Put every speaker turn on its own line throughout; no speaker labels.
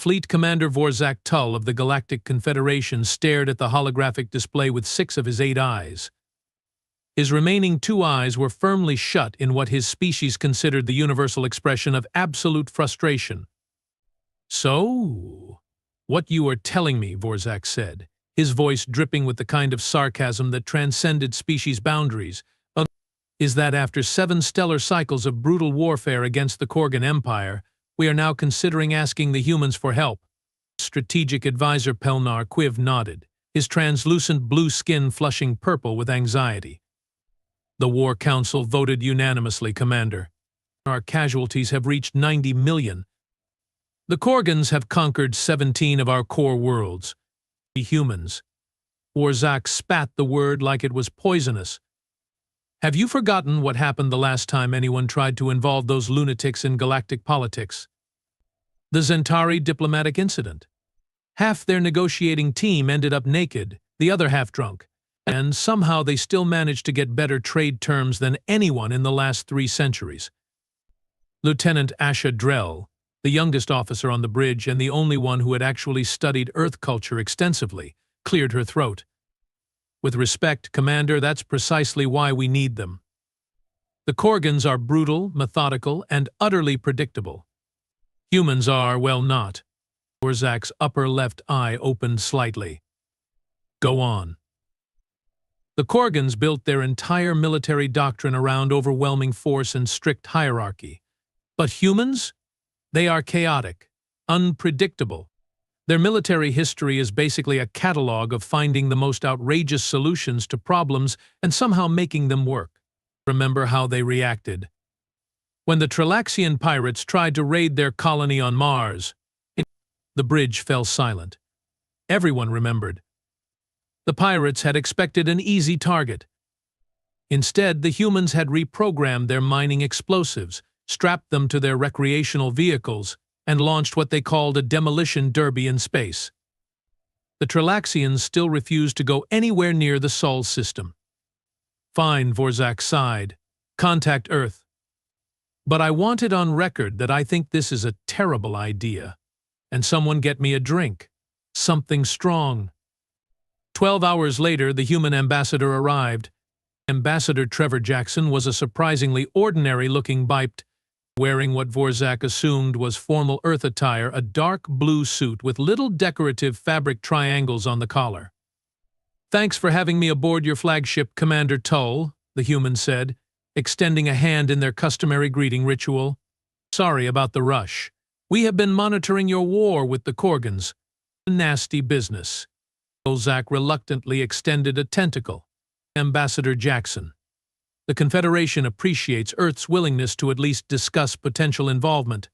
Fleet Commander Vorzak Tull of the Galactic Confederation stared at the holographic display with 6 of his 8 eyes. His remaining 2 eyes were firmly shut in what his species considered the universal expression of absolute frustration. "So, what you are telling me," Vorzak said, his voice dripping with the kind of sarcasm that transcended species boundaries, "is that after 7 stellar cycles of brutal warfare against the Korgan Empire, we are now considering asking the humans for help." Strategic Advisor Pelnar Quiv nodded, his translucent blue skin flushing purple with anxiety. "The War Council voted unanimously, Commander. Our casualties have reached 90 million. The Korgans have conquered 17 of our core worlds. The humans." Vorzak spat the word like it was poisonous. "Have you forgotten what happened the last time anyone tried to involve those lunatics in galactic politics? The Zentari diplomatic incident. Half their negotiating team ended up naked, the other half drunk, and somehow they still managed to get better trade terms than anyone in the last 3 centuries. Lieutenant Asha Drell, the youngest officer on the bridge and the only one who had actually studied Earth culture extensively, cleared her throat. "With respect, Commander, that's precisely why we need them. The Korgans are brutal, methodical, and utterly predictable. Humans are, well, not." Vorzak's upper left eye opened slightly. "Go on." "The Korgans built their entire military doctrine around overwhelming force and strict hierarchy. But humans? They are chaotic, unpredictable. Their military history is basically a catalog of finding the most outrageous solutions to problems and somehow making them work. Remember how they reacted when the Trilaxian pirates tried to raid their colony on Mars?" The bridge fell silent. Everyone remembered. The pirates had expected an easy target. Instead, the humans had reprogrammed their mining explosives, strapped them to their recreational vehicles, and launched what they called a demolition derby in space. The Trilaxians still refused to go anywhere near the Sol system. "Fine," Vorzak sighed. "Contact Earth. But I want it on record that I think this is a terrible idea. And someone get me a drink. Something strong." 12 hours later, the human ambassador arrived. Ambassador Trevor Jackson was a surprisingly ordinary-looking biped, wearing what Vorzak assumed was formal Earth attire, a dark blue suit with little decorative fabric triangles on the collar. "Thanks for having me aboard your flagship, Commander Tull," the human said, extending a hand in their customary greeting ritual. "Sorry about the rush. We have been monitoring your war with the Korgans. Nasty business." Vorzak reluctantly extended a tentacle. "Ambassador Jackson, the Confederation appreciates Earth's willingness to at least discuss potential involvement."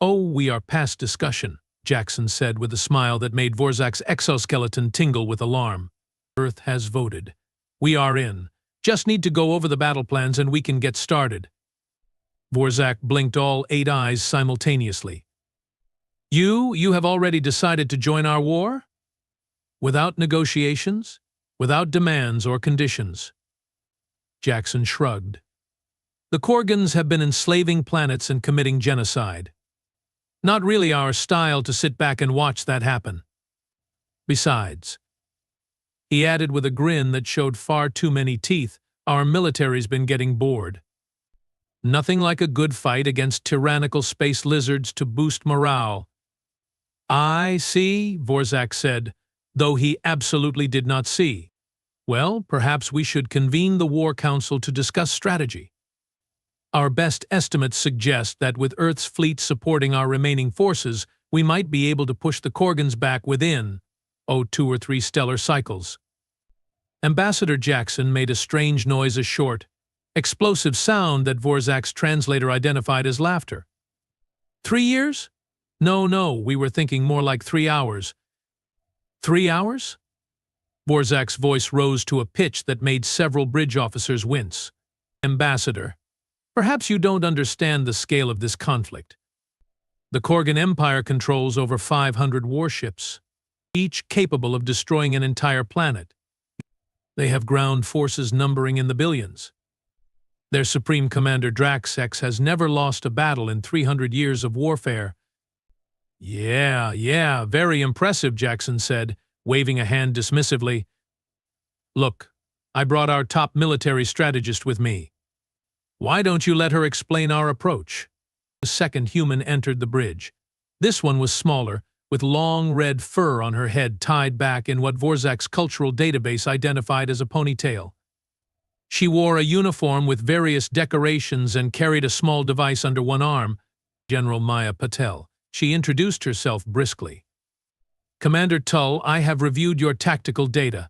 "Oh, we are past discussion," Jackson said with a smile that made Vorzak's exoskeleton tingle with alarm. "Earth has voted. We are in. Just need to go over the battle plans and we can get started." Vorzak blinked all 8 eyes simultaneously. You have already decided to join our war? Without negotiations? Without demands or conditions?" Jackson shrugged. "The Korgans have been enslaving planets and committing genocide. Not really our style to sit back and watch that happen. Besides," he added with a grin that showed far too many teeth, "our military's been getting bored. Nothing like a good fight against tyrannical space lizards to boost morale." "I see," Vorzak said, though he absolutely did not see. "Well, perhaps we should convene the War Council to discuss strategy. Our best estimates suggest that with Earth's fleet supporting our remaining forces, we might be able to push the Korgans back within, 2 or 3 stellar cycles." Ambassador Jackson made a strange noise, a short, explosive sound that Vorzak's translator identified as laughter. 3 years? No, we were thinking more like 3 hours. 3 hours? Vorzak's voice rose to a pitch that made several bridge officers wince. "Ambassador, perhaps you don't understand the scale of this conflict. The Korgan Empire controls over 500 warships, each capable of destroying an entire planet. They have ground forces numbering in the billions. Their Supreme Commander Draxx has never lost a battle in 300 years of warfare. Yeah, very impressive, Jackson said, waving a hand dismissively. Look, I brought our top military strategist with me. Why don't you let her explain our approach? The second human entered the bridge. This one was smaller, with long red fur on her head tied back in what Vorzak's cultural database identified as a ponytail. She wore a uniform with various decorations and carried a small device under one arm. General Maya Patel. She introduced herself briskly. Commander Tull, I have reviewed your tactical data.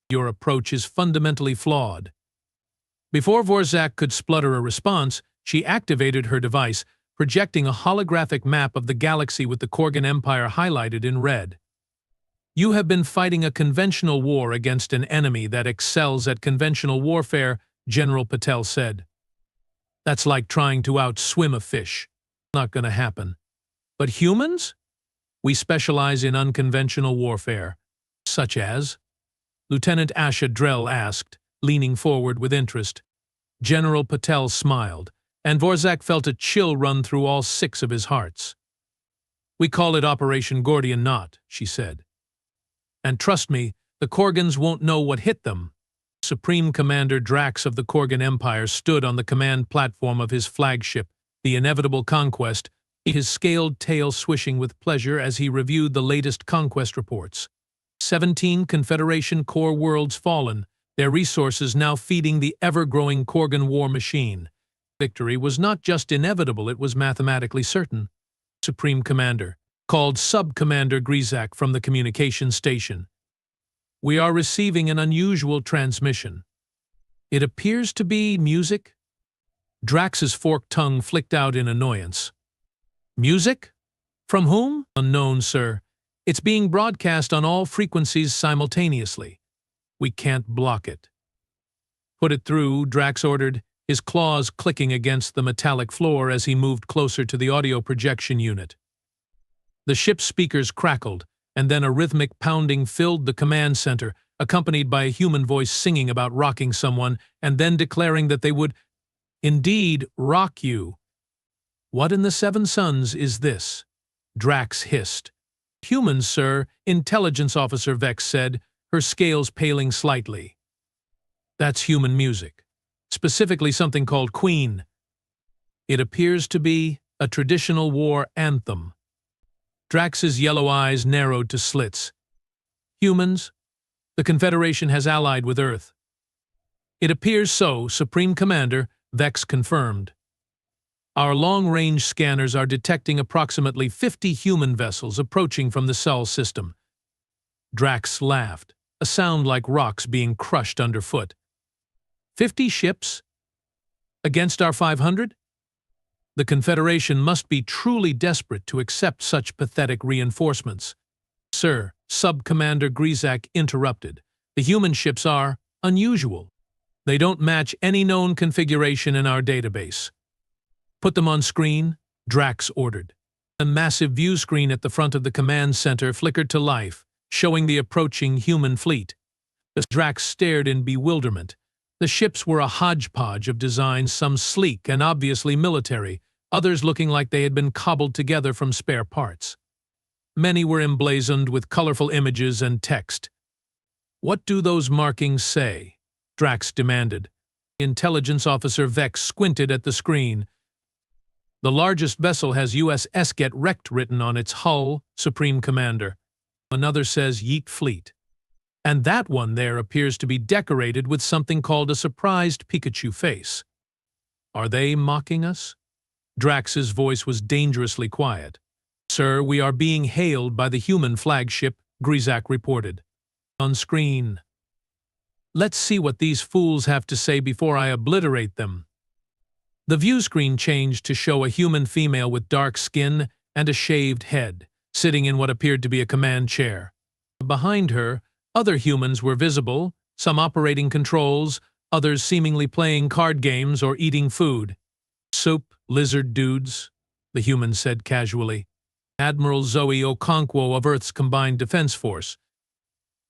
Your approach is fundamentally flawed. Before Vorzak could splutter a response, she activated her device, projecting a holographic map of the galaxy with the Korgan Empire highlighted in red. You have been fighting a conventional war against an enemy that excels at conventional warfare, General Patel said. That's like trying to outswim a fish. Not gonna happen. But humans? We specialize in unconventional warfare. Such as? Lieutenant Asha Drell asked, leaning forward with interest. General Patel smiled, and Vorzak felt a chill run through all 6 of his hearts. We call it Operation Gordian Knot, she said. And trust me, the Korgans won't know what hit them. Supreme Commander Drax of the Korgan Empire stood on the command platform of his flagship, the Inevitable Conquest, his scaled tail swishing with pleasure as he reviewed the latest conquest reports. 17 Confederation core worlds fallen, their resources now feeding the ever-growing Korgan war machine. Victory was not just inevitable, it was mathematically certain. Supreme Commander called Sub-Commander Grizak from the communication station. We are receiving an unusual transmission. It appears to be music. Drax's forked tongue flicked out in annoyance. Music? From whom? Unknown, sir. It's being broadcast on all frequencies simultaneously. We can't block it. Put it through, Drax ordered, his claws clicking against the metallic floor as he moved closer to the audio projection unit. The ship's speakers crackled, and then a rhythmic pounding filled the command center, accompanied by a human voice singing about rocking someone and then declaring that they would, indeed, rock you. What in the 7 suns is this? Drax hissed. Humans, sir, Intelligence Officer Vex said, her scales paling slightly. That's human music. Specifically something called Queen. It appears to be a traditional war anthem. Drax's yellow eyes narrowed to slits. Humans? The Confederation has allied with Earth. It appears so, Supreme Commander, Vex confirmed. Our long-range scanners are detecting approximately 50 human vessels approaching from the Sol system. Drax laughed, a sound like rocks being crushed underfoot. 50 ships? Against our 500? The Confederation must be truly desperate to accept such pathetic reinforcements. Sir, Sub-Commander Grizak interrupted. The human ships are unusual. They don't match any known configuration in our database. Put them on screen, Drax ordered. A massive view screen at the front of the command center flickered to life, showing the approaching human fleet. As Drax stared in bewilderment, the ships were a hodgepodge of designs, some sleek and obviously military, others looking like they had been cobbled together from spare parts. Many were emblazoned with colorful images and text. What do those markings say? Drax demanded. Intelligence Officer Vex squinted at the screen. The largest vessel has USS Get Wrecked written on its hull, Supreme Commander. Another says Yeet Fleet. And that one there appears to be decorated with something called a surprised Pikachu face. Are they mocking us? Drax's voice was dangerously quiet. Sir, we are being hailed by the human flagship, Grizak reported. On screen. Let's see what these fools have to say before I obliterate them. The view screen changed to show a human female with dark skin and a shaved head, sitting in what appeared to be a command chair. Behind her, other humans were visible, some operating controls, others seemingly playing card games or eating food. Soup, lizard dudes, the human said casually. Admiral Zoe Okonkwo of Earth's Combined Defense Force.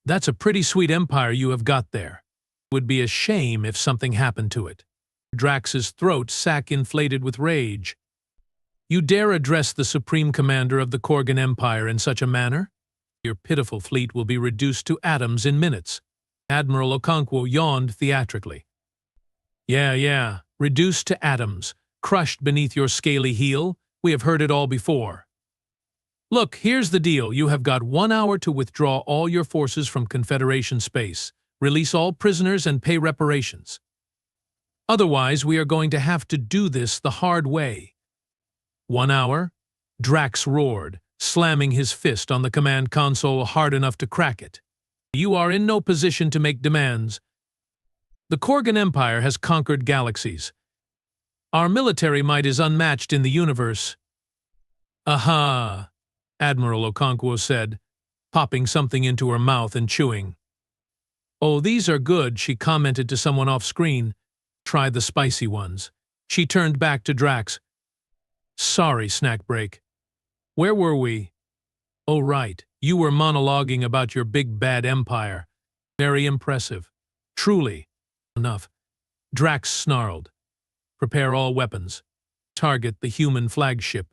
That's a pretty sweet empire you have got there. It would be a shame if something happened to it. Drax's throat sack inflated with rage. You dare address the Supreme Commander of the Korgan Empire in such a manner? Your pitiful fleet will be reduced to atoms in minutes. Admiral Okonkwo yawned theatrically. Yeah, reduced to atoms, crushed beneath your scaly heel. We have heard it all before. Look, here's the deal. You have got 1 hour to withdraw all your forces from Confederation space, release all prisoners and pay reparations. Otherwise, we are going to have to do this the hard way. 1 hour? Drax roared, slamming his fist on the command console hard enough to crack it. You are in no position to make demands. The Korgan Empire has conquered galaxies. Our military might is unmatched in the universe. Aha, Admiral Okonkwo said, popping something into her mouth and chewing. Oh, these are good, she commented to someone off-screen. Try the spicy ones. She turned back to Drax. Sorry, snack break. Where were we? Oh, right, you were monologuing about your big bad empire. Very impressive. Truly. Enough. Drax snarled. Prepare all weapons. Target the human flagship.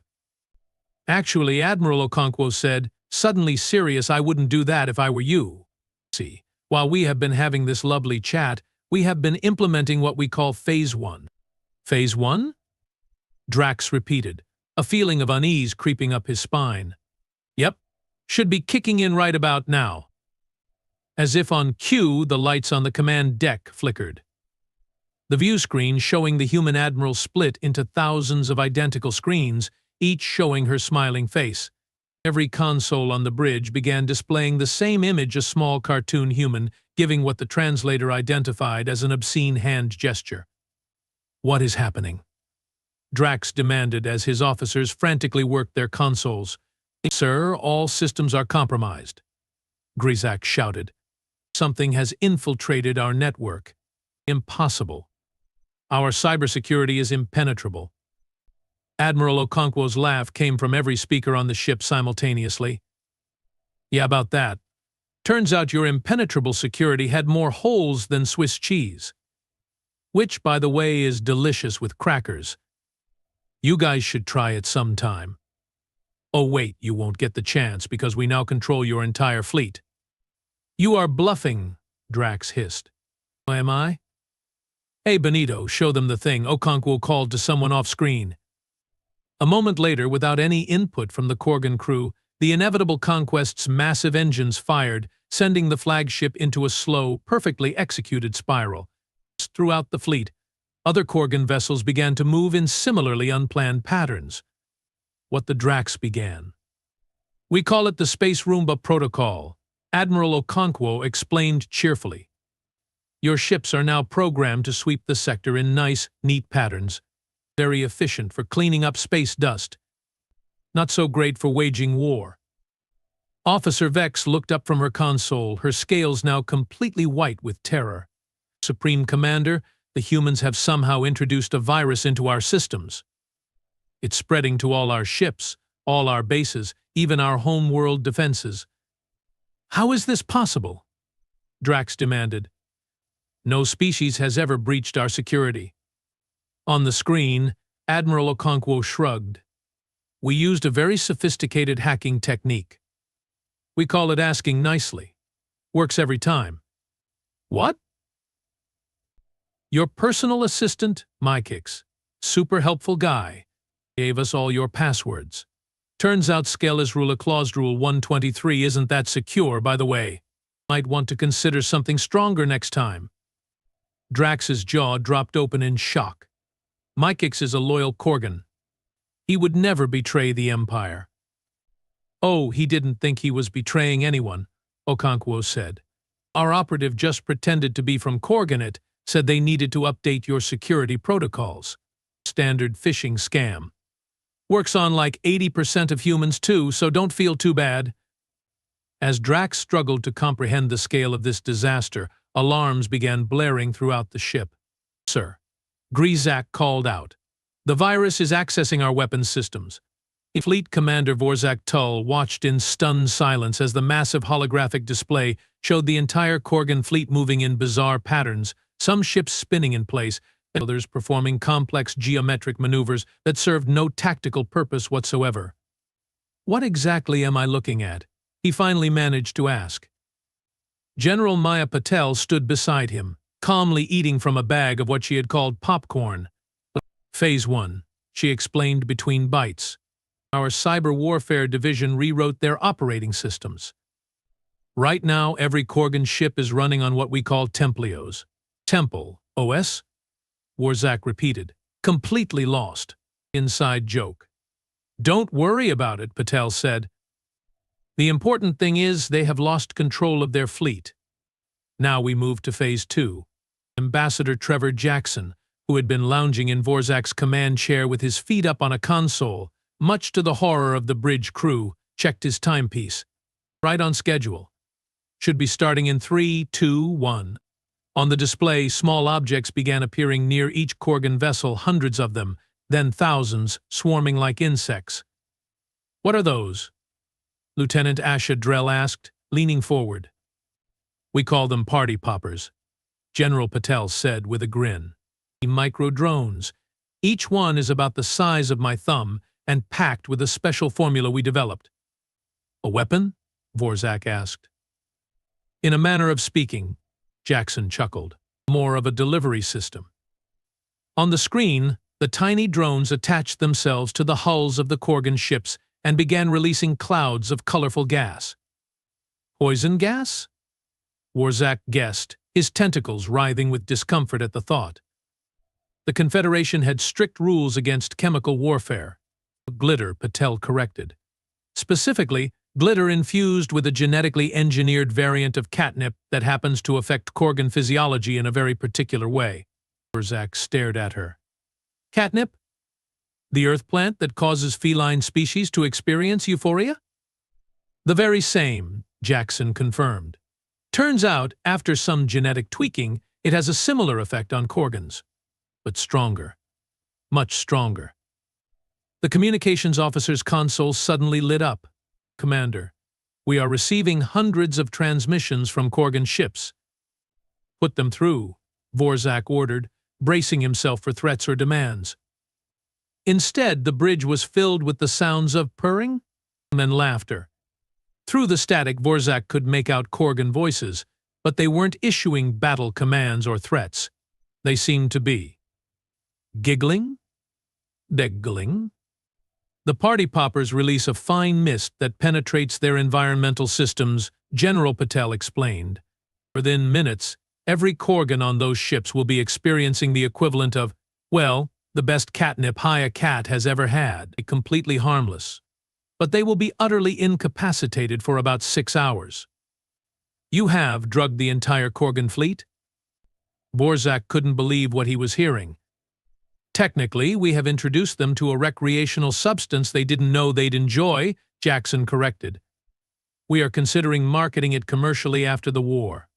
Actually, Admiral Okonkwo said, suddenly serious, I wouldn't do that if I were you. See, while we have been having this lovely chat, we have been implementing what we call Phase 1. Phase 1? Drax repeated, a feeling of unease creeping up his spine. Yep, should be kicking in right about now. As if on cue, the lights on the command deck flickered. The view screen showing the human admiral split into thousands of identical screens, each showing her smiling face. Every console on the bridge began displaying the same image, a small cartoon human giving what the translator identified as an obscene hand gesture. What is happening? Drax demanded as his officers frantically worked their consoles. Sir, all systems are compromised. Grizak shouted. Something has infiltrated our network. Impossible. Our cybersecurity is impenetrable. Admiral Okonkwo's laugh came from every speaker on the ship simultaneously. Yeah, about that. Turns out your impenetrable security had more holes than Swiss cheese. Which, by the way, is delicious with crackers. You guys should try it sometime. Oh wait, you won't get the chance because we now control your entire fleet. You are bluffing, Drax hissed. Am I? Hey Benito, show them the thing, Okonkwo called to someone off-screen. A moment later, without any input from the Korgan crew, the inevitable conquest's massive engines fired, sending the flagship into a slow, perfectly executed spiral. Throughout the fleet, other Korgan vessels began to move in similarly unplanned patterns. What the Drax began. We call it the Space Roomba Protocol, Admiral Okonkwo explained cheerfully. Your ships are now programmed to sweep the sector in nice, neat patterns. Very efficient for cleaning up space dust. Not so great for waging war. Officer Vex looked up from her console, her scales now completely white with terror. Supreme Commander, the humans have somehow introduced a virus into our systems. It's spreading to all our ships, all our bases, even our home-world defenses. How is this possible? Drax demanded. No species has ever breached our security. On the screen, Admiral Okonkwo shrugged. We used a very sophisticated hacking technique. We call it asking nicely. Works every time. What? Your personal assistant, Mykix, super helpful guy, gave us all your passwords. Turns out Scalis Rula Claused Rule 123 isn't that secure, by the way. Might want to consider something stronger next time. Drax's jaw dropped open in shock. Mykix is a loyal Korgan. He would never betray the Empire. Oh, he didn't think he was betraying anyone, Okonkwo said. Our operative just pretended to be from Korganet, said they needed to update your security protocols. Standard phishing scam. Works on like 80% of humans too, so don't feel too bad. As Drax struggled to comprehend the scale of this disaster, alarms began blaring throughout the ship. Sir, Grizak called out. The virus is accessing our weapons systems. Fleet Commander Vorzak Tull watched in stunned silence as the massive holographic display showed the entire Korgan fleet moving in bizarre patterns, some ships spinning in place, others performing complex geometric maneuvers that served no tactical purpose whatsoever. "What exactly am I looking at?" he finally managed to ask. General Maya Patel stood beside him, calmly eating from a bag of what she had called popcorn. "Phase 1, she explained between bites. "Our cyber warfare division rewrote their operating systems. Right now, every Korgan ship is running on what we call Templios. Temple, OS?" Warzak repeated, completely lost. Inside joke. "Don't worry about it," Patel said. "The important thing is they have lost control of their fleet." Now we move to Phase 2. Ambassador Trevor Jackson, who had been lounging in Vorzak's command chair with his feet up on a console, much to the horror of the bridge crew, checked his timepiece. "Right on schedule. Should be starting in 3, 2, 1. On the display, small objects began appearing near each Korgan vessel, hundreds of them, then thousands, swarming like insects. "What are those?" Lieutenant Asha Drell asked, leaning forward. "We call them party poppers," General Patel said with a grin. "Micro-drones. Each one is about the size of my thumb and packed with a special formula we developed." "A weapon?" Vorzak asked. "In a manner of speaking," Jackson chuckled. "More of a delivery system." On the screen, the tiny drones attached themselves to the hulls of the Korgan ships and began releasing clouds of colorful gas. "Poison gas?" Warzak guessed, his tentacles writhing with discomfort at the thought. "The Confederation had strict rules against chemical warfare." "Glitter," Patel corrected. "Specifically, glitter infused with a genetically engineered variant of catnip that happens to affect Korgan physiology in a very particular way." Warzak stared at her. "Catnip? The earth plant that causes feline species to experience euphoria?" "The very same," Jackson confirmed. "Turns out, after some genetic tweaking, it has a similar effect on Korgans. But stronger. Much stronger." The communications officer's console suddenly lit up. "Commander, we are receiving hundreds of transmissions from Korgan ships." "Put them through," Vorzak ordered, bracing himself for threats or demands. Instead, the bridge was filled with the sounds of purring and laughter. Through the static, Vorzak could make out Korgan voices, but they weren't issuing battle commands or threats. They seemed to be giggling, deggling. "The party poppers release a fine mist that penetrates their environmental systems," General Patel explained. "Within minutes, every Korgan on those ships will be experiencing the equivalent of, well, the best catnip a cat has ever had, completely harmless. But they will be utterly incapacitated for about 6 hours." "You have drugged the entire Korgan fleet?" Vorzak couldn't believe what he was hearing. "Technically, we have introduced them to a recreational substance they didn't know they'd enjoy," Jackson corrected. "We are considering marketing it commercially after the war.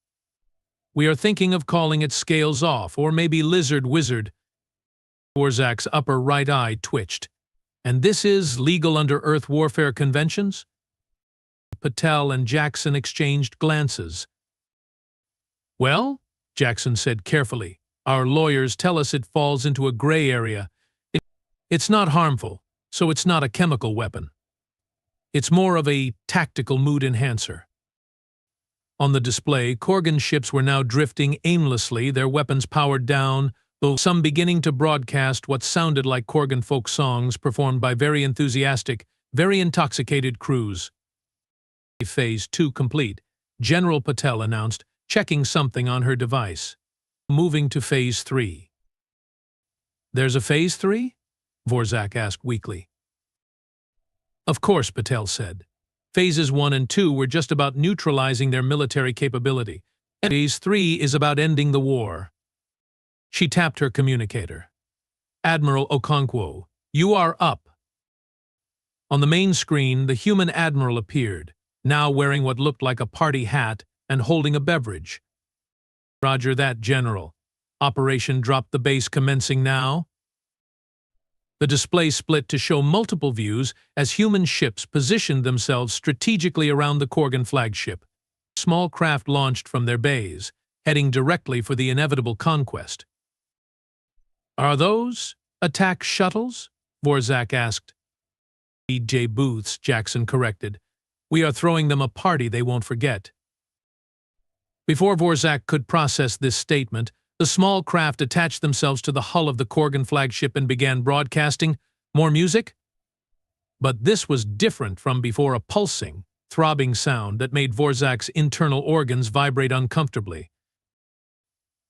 We are thinking of calling it Scales Off, or maybe Lizard Wizard." Vorzak's upper right eye twitched. "And this is legal under Earth warfare conventions?" Patel and Jackson exchanged glances. "Well," Jackson said carefully, "our lawyers tell us it falls into a gray area. It's not harmful, so it's not a chemical weapon. It's more of a tactical mood enhancer." On the display, Korgan ships were now drifting aimlessly, their weapons powered down, though some beginning to broadcast what sounded like Korgan folk songs performed by very enthusiastic, very intoxicated crews. "Phase 2 complete," General Patel announced, checking something on her device. "Moving to Phase 3. "There's a Phase 3? Vorzak asked weakly. "Of course," Patel said. "Phases 1 and 2 were just about neutralizing their military capability. Phase 3 is about ending the war." She tapped her communicator. "Admiral Okonkwo, you are up." On the main screen, the human admiral appeared, now wearing what looked like a party hat and holding a beverage. "Roger that, General. Operation Drop the Base commencing now." The display split to show multiple views as human ships positioned themselves strategically around the Korgan flagship. Small craft launched from their bays, heading directly for the inevitable conquest. Are those attack shuttles? Vorzak asked. DJ booths, Jackson corrected. We are throwing them a party they won't forget. Before Vorzak could process this statement, the small craft attached themselves to the hull of the Korgan flagship and began broadcasting. More music? But this was different from before, a pulsing, throbbing sound that made Vorzak's internal organs vibrate uncomfortably.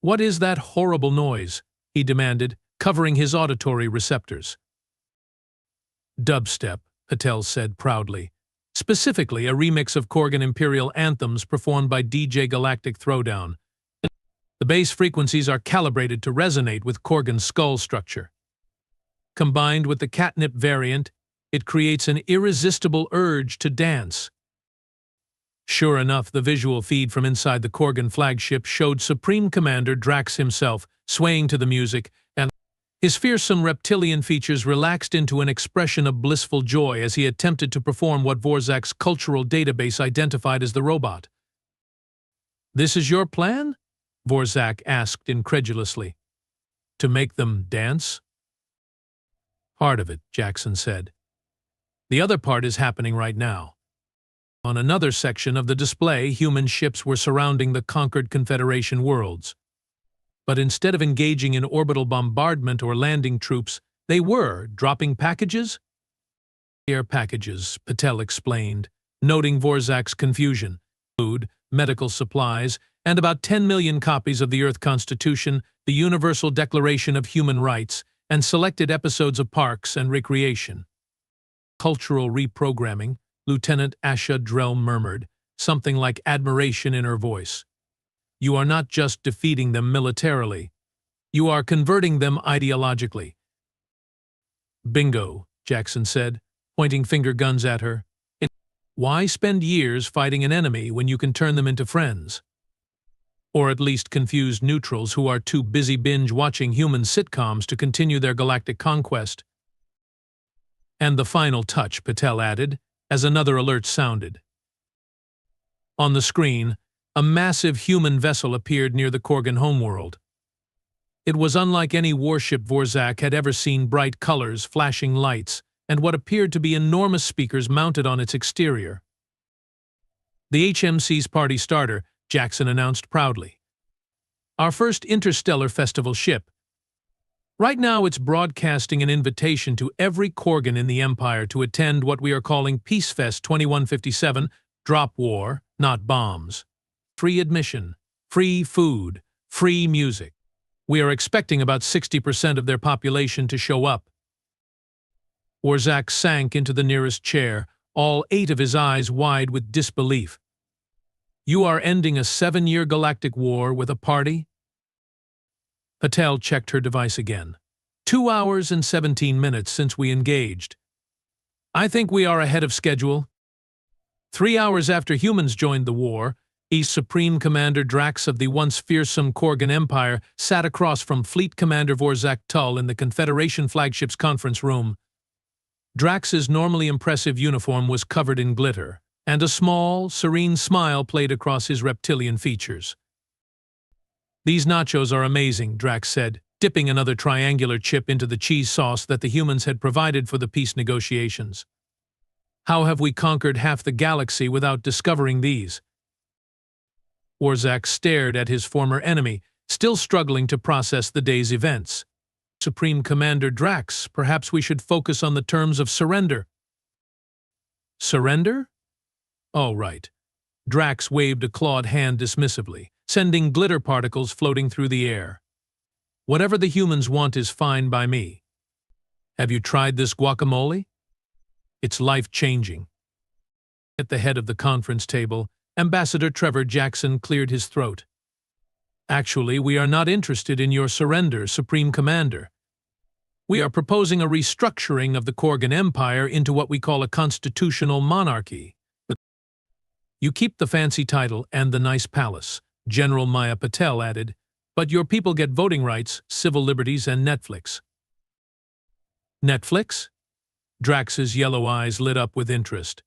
What is that horrible noise? He demanded, covering his auditory receptors. Dubstep, Patel said proudly. Specifically, a remix of Korgan Imperial anthems performed by DJ Galactic Throwdown. The bass frequencies are calibrated to resonate with Korgan's skull structure. Combined with the catnip variant, it creates an irresistible urge to dance. Sure enough, the visual feed from inside the Korgan flagship showed Supreme Commander Drax himself swaying to the music, and his fearsome reptilian features relaxed into an expression of blissful joy as he attempted to perform what Vorzak's cultural database identified as the robot. "This is your plan?" Vorzak asked incredulously. "To make them dance?" "Part of it," Jackson said. "The other part is happening right now." On another section of the display, human ships were surrounding the conquered Confederation worlds. But instead of engaging in orbital bombardment or landing troops, they were dropping packages? Air packages, Patel explained, noting Vorzak's confusion. Food, medical supplies, and about 10 million copies of the Earth Constitution, the Universal Declaration of Human Rights, and selected episodes of Parks and Recreation. Cultural reprogramming, Lieutenant Asha Drell murmured, something like admiration in her voice. You are not just defeating them militarily. You are converting them ideologically. Bingo, Jackson said, pointing finger guns at her. Why spend years fighting an enemy when you can turn them into friends? Or at least confused neutrals who are too busy binge-watching human sitcoms to continue their galactic conquest. And the final touch, Patel added, as another alert sounded. On the screen, a massive human vessel appeared near the Korgan homeworld. It was unlike any warship Vorzak had ever seen: bright colors, flashing lights, and what appeared to be enormous speakers mounted on its exterior. The HMC's party starter, Jackson announced proudly. Our first interstellar festival ship. Right now it's broadcasting an invitation to every Korgan in the Empire to attend what we are calling Peace Fest 2157, drop war, not bombs. Free admission, free food, free music. We are expecting about 60% of their population to show up. Vorzak sank into the nearest chair, all 8 of his eyes wide with disbelief. You are ending a 7-year galactic war with a party? Patel checked her device again. 2 hours and 17 minutes since we engaged. I think we are ahead of schedule. 3 hours after humans joined the war, East Supreme Commander Drax of the once fearsome Korgan Empire sat across from Fleet Commander Vorzak Tull in the Confederation flagship's conference room. Drax's normally impressive uniform was covered in glitter, and a small, serene smile played across his reptilian features. These nachos are amazing, Drax said, dipping another triangular chip into the cheese sauce that the humans had provided for the peace negotiations. How have we conquered half the galaxy without discovering these? Vorzak stared at his former enemy, still struggling to process the day's events. Supreme Commander Drax, perhaps we should focus on the terms of surrender. Surrender? Oh, right. Drax waved a clawed hand dismissively, sending glitter particles floating through the air. Whatever the humans want is fine by me. Have you tried this guacamole? It's life-changing. At the head of the conference table, Ambassador Trevor Jackson cleared his throat. Actually, we are not interested in your surrender, Supreme Commander. We are proposing a restructuring of the Korgan Empire into what we call a constitutional monarchy. You keep the fancy title and the nice palace, General Maya Patel added, but your people get voting rights, civil liberties, and Netflix. Netflix? Drax's yellow eyes lit up with interest.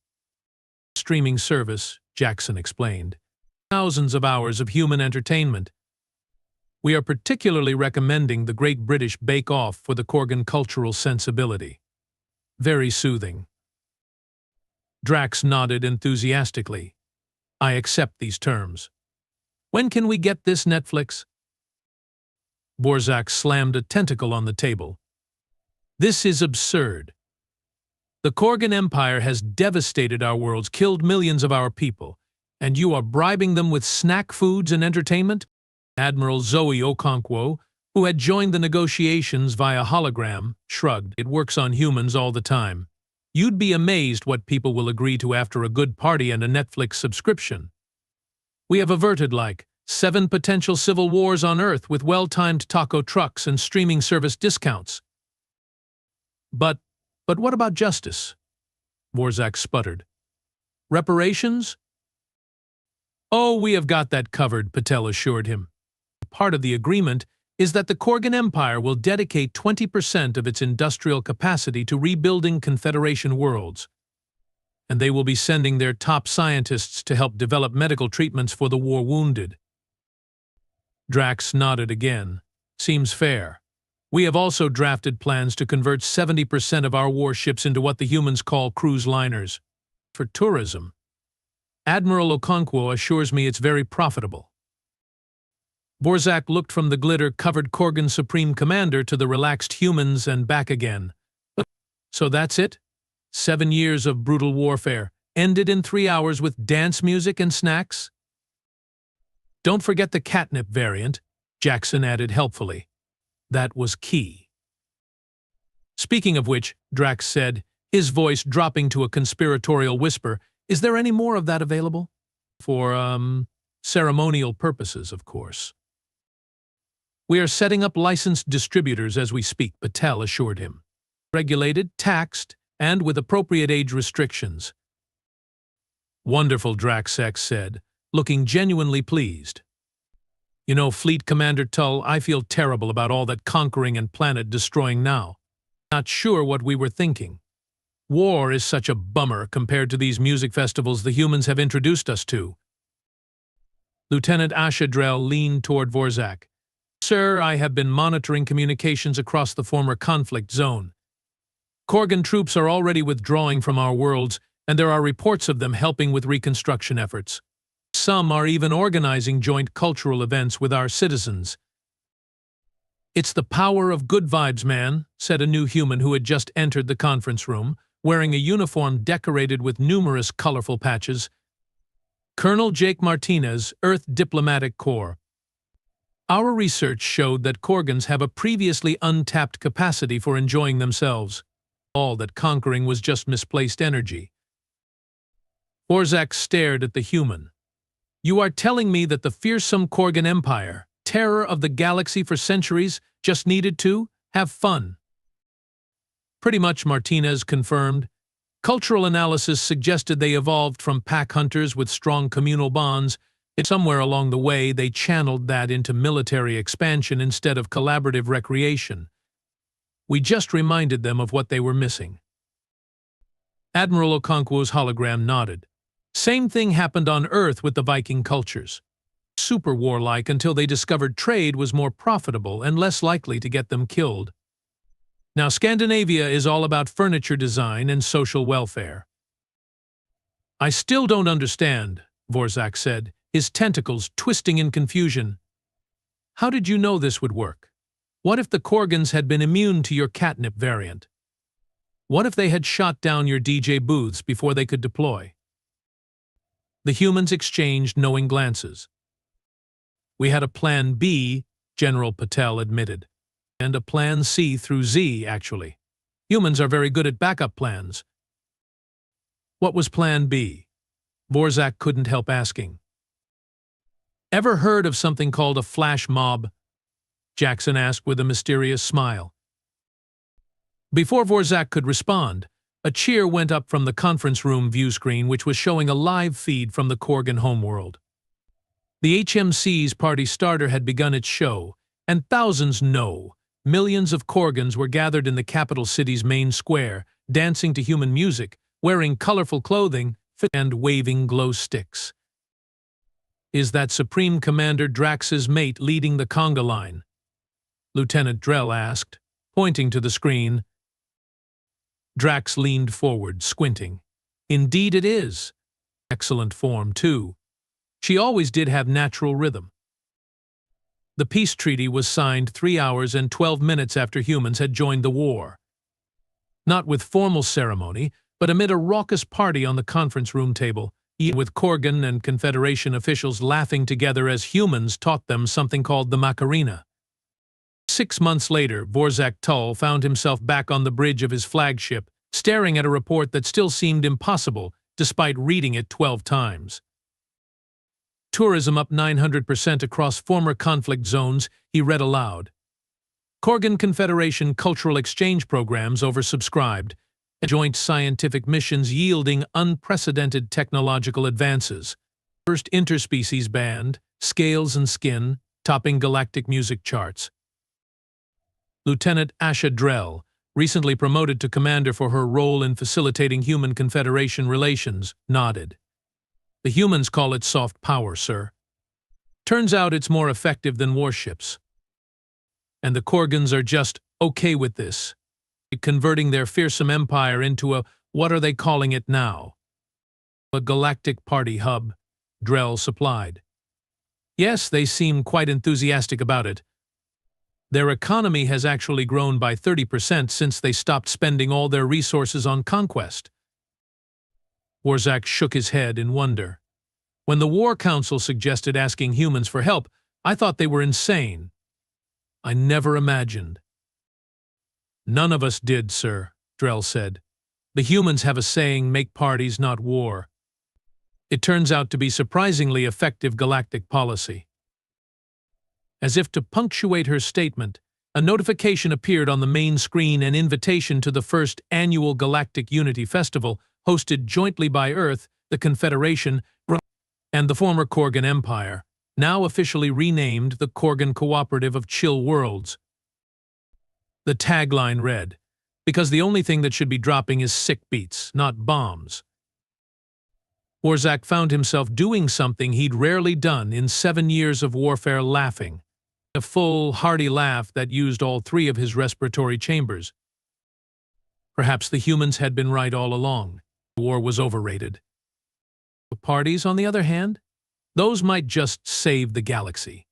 Streaming service, Jackson explained. Thousands of hours of human entertainment. We are particularly recommending the Great British Bake Off for the Korgan cultural sensibility. Very soothing. Drax nodded enthusiastically. I accept these terms. When can we get this Netflix? Borzak slammed a tentacle on the table. This is absurd. The Korgan Empire has devastated our worlds, killed millions of our people, and you are bribing them with snack foods and entertainment? Admiral Zoe Okonkwo, who had joined the negotiations via hologram, shrugged. It works on humans all the time. You'd be amazed what people will agree to after a good party and a Netflix subscription. We have averted 7 potential civil wars on Earth with well-timed taco trucks and streaming service discounts. But what about justice? Borzak sputtered. Reparations? Oh, we have got that covered, Patel assured him. Part of the agreement is that the Korgan Empire will dedicate 20% of its industrial capacity to rebuilding Confederation worlds, and they will be sending their top scientists to help develop medical treatments for the war wounded. Drax nodded again. Seems fair. We have also drafted plans to convert 70% of our warships into what the humans call cruise liners. For tourism. Admiral Okonkwo assures me it's very profitable. Borzak looked from the glitter-covered Korgan Supreme Commander to the relaxed humans and back again. So that's it? 7 years of brutal warfare, ended in 3 hours with dance music and snacks? Don't forget the catnip variant, Jackson added helpfully. That was key. Speaking of which, Drax said, his voice dropping to a conspiratorial whisper, is there any more of that available? For, ceremonial purposes, of course. We are setting up licensed distributors as we speak, Patel assured him. Regulated, taxed, and with appropriate age restrictions. Wonderful, Draxx said, looking genuinely pleased. You know, Fleet Commander Tull, I feel terrible about all that conquering and planet-destroying now. Not sure what we were thinking. War is such a bummer compared to these music festivals the humans have introduced us to. Lieutenant Ashadrel leaned toward Borzak. Sir, I have been monitoring communications across the former conflict zone. Korgan troops are already withdrawing from our worlds, and there are reports of them helping with reconstruction efforts. Some are even organizing joint cultural events with our citizens. It's the power of good vibes, man, said a new human who had just entered the conference room, wearing a uniform decorated with numerous colorful patches. Colonel Jake Martinez, Earth Diplomatic Corps. Our research showed that Korgans have a previously untapped capacity for enjoying themselves. All that conquering was just misplaced energy. Borzak stared at the human. You are telling me that the fearsome Korgan Empire, terror of the galaxy for centuries, just needed to have fun? Pretty much, Martinez confirmed. Cultural analysis suggested they evolved from pack hunters with strong communal bonds. Somewhere along the way, they channeled that into military expansion instead of collaborative recreation. We just reminded them of what they were missing. Admiral Okonkwo's hologram nodded. Same thing happened on Earth with the Viking cultures. Super warlike until they discovered trade was more profitable and less likely to get them killed. Now Scandinavia is all about furniture design and social welfare. I still don't understand, Borzak said, his tentacles twisting in confusion. How did you know this would work? What if the Korgans had been immune to your catnip variant? What if they had shot down your DJ booths before they could deploy? The humans exchanged knowing glances. We had a plan B, General Patel admitted, and a plan C through Z, actually. Humans are very good at backup plans. What was plan B? Borzak couldn't help asking. Ever heard of something called a flash mob? Jackson asked with a mysterious smile. Before Borzak could respond, a cheer went up from the conference room view screen, which was showing a live feed from the Korgan homeworld. The HMC's party starter had begun its show, and thousands, no, millions of Korgans were gathered in the capital city's main square, dancing to human music, wearing colorful clothing and waving glow sticks. Is that Supreme Commander Drax's mate leading the conga line? Lieutenant Drell asked, pointing to the screen. Drax leaned forward, squinting. Indeed it is. Excellent form, too. She always did have natural rhythm. The peace treaty was signed 3 hours and 12 minutes after humans had joined the war. Not with formal ceremony, but amid a raucous party on the conference room table, with Korgan and Confederation officials laughing together as humans taught them something called the Macarena. 6 months later, Vorzak Tull found himself back on the bridge of his flagship, staring at a report that still seemed impossible, despite reading it 12 times. Tourism up 900% across former conflict zones, he read aloud. Korgan Confederation cultural exchange programs oversubscribed, joint scientific missions yielding unprecedented technological advances. First interspecies band, scales and skin, topping galactic music charts. Lieutenant Asha Drell, recently promoted to commander for her role in facilitating human Confederation relations, nodded. The humans call it soft power, sir. Turns out it's more effective than warships. And the Korgans are just okay with this, converting their fearsome empire into a, what are they calling it now? A galactic party hub, Drell supplied. Yes, they seem quite enthusiastic about it. Their economy has actually grown by 30% since they stopped spending all their resources on conquest. Vorzak shook his head in wonder. When the War Council suggested asking humans for help, I thought they were insane. I never imagined. None of us did, sir, Drell said. The humans have a saying, make parties, not war. It turns out to be surprisingly effective galactic policy. As if to punctuate her statement, a notification appeared on the main screen, an invitation to the first annual Galactic Unity Festival, hosted jointly by Earth, the Confederation, and the former Korgan Empire, now officially renamed the Korgan Cooperative of Chill Worlds. The tagline read, because the only thing that should be dropping is sick beats, not bombs. Vorzak found himself doing something he'd rarely done in 7 years of warfare, laughing. A full, hearty laugh that used all 3 of his respiratory chambers. Perhaps the humans had been right all along. The war was overrated. The parties, on the other hand, those might just save the galaxy.